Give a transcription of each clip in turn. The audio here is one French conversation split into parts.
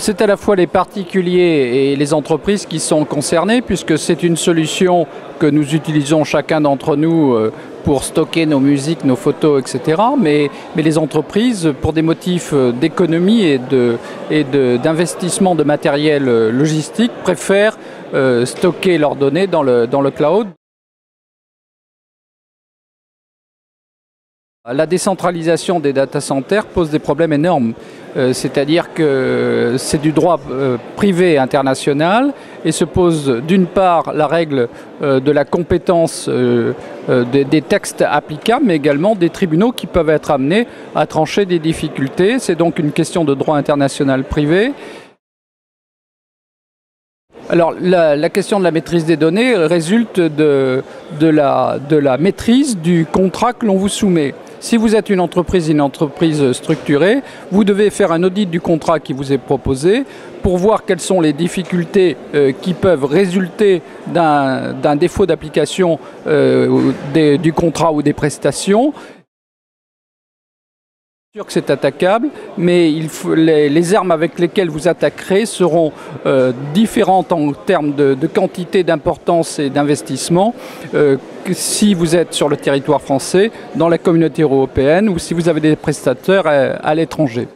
C'est à la fois les particuliers et les entreprises qui sont concernés, puisque c'est une solution que nous utilisons chacun d'entre nous pour stocker nos musiques, nos photos, etc. Mais les entreprises, pour des motifs d'économie et d'investissement de matériel logistique, préfèrent stocker leurs données dans le cloud. La décentralisation des data centers pose des problèmes énormes, c'est-à-dire que c'est du droit privé international et se pose d'une part la règle de la compétence des textes applicables, mais également des tribunaux qui peuvent être amenés à trancher des difficultés. C'est donc une question de droit international privé. Alors la question de la maîtrise des données résulte de la maîtrise du contrat que l'on vous soumet. Si vous êtes une entreprise structurée, vous devez faire un audit du contrat qui vous est proposé pour voir quelles sont les difficultés qui peuvent résulter d'un défaut d'application du contrat ou des prestations. C'est sûr que c'est attaquable, mais les armes avec lesquelles vous attaquerez seront différentes en termes de quantité, d'importance et d'investissement si vous êtes sur le territoire français, dans la communauté européenne ou si vous avez des prestataires à l'étranger.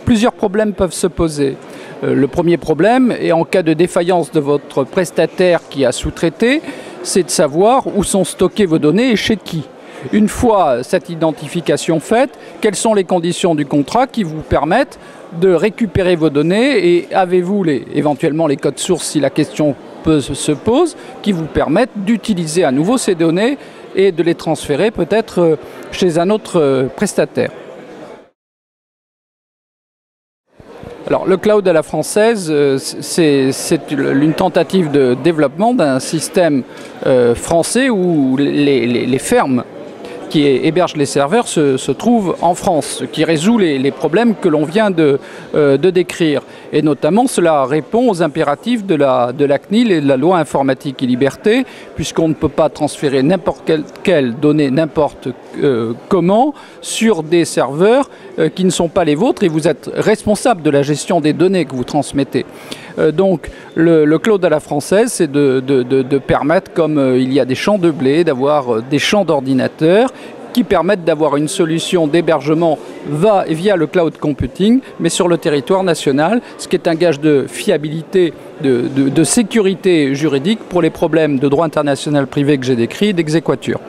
Plusieurs problèmes peuvent se poser. Le premier problème est en cas de défaillance de votre prestataire qui a sous-traité, c'est de savoir où sont stockées vos données et chez qui. Une fois cette identification faite, quelles sont les conditions du contrat qui vous permettent de récupérer vos données et avez-vous éventuellement les codes sources si la question se pose, qui vous permettent d'utiliser à nouveau ces données et de les transférer peut-être chez un autre prestataire. Alors, le cloud à la française, c'est une tentative de développement d'un système français où les fermes qui hébergent les serveurs se trouvent en France, ce qui résout les problèmes que l'on vient de décrire. Et notamment, cela répond aux impératifs de la CNIL et de la loi informatique et liberté, puisqu'on ne peut pas transférer n'importe quelle donnée, n'importe comment, sur des serveurs qui ne sont pas les vôtres, et vous êtes responsable de la gestion des données que vous transmettez. Donc, le cloud à la française, c'est de permettre, comme il y a des champs de blé, d'avoir des champs d'ordinateurs qui permettent d'avoir une solution d'hébergement via le cloud computing, mais sur le territoire national, ce qui est un gage de fiabilité, de sécurité juridique pour les problèmes de droit international privé que j'ai décrits et d'exéquatur.